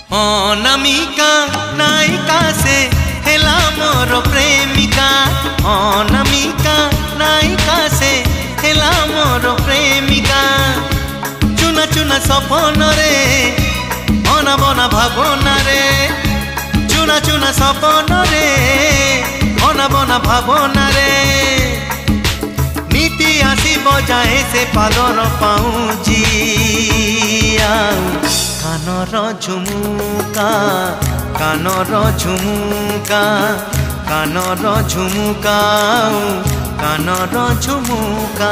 अनामिका नायिका से हेला मोर प्रेमिका। अनामिका नायिका से हेला मोर प्रेमिका। चुना चुना सपन रे अना बना भावना रे। चुना चुना सपन रे अना बना भावना रे। नीति आसी बजाए से पालर पाऊँजी कानर झुमुका कानर झुमुका कानर झुमुका कानर झुमुका।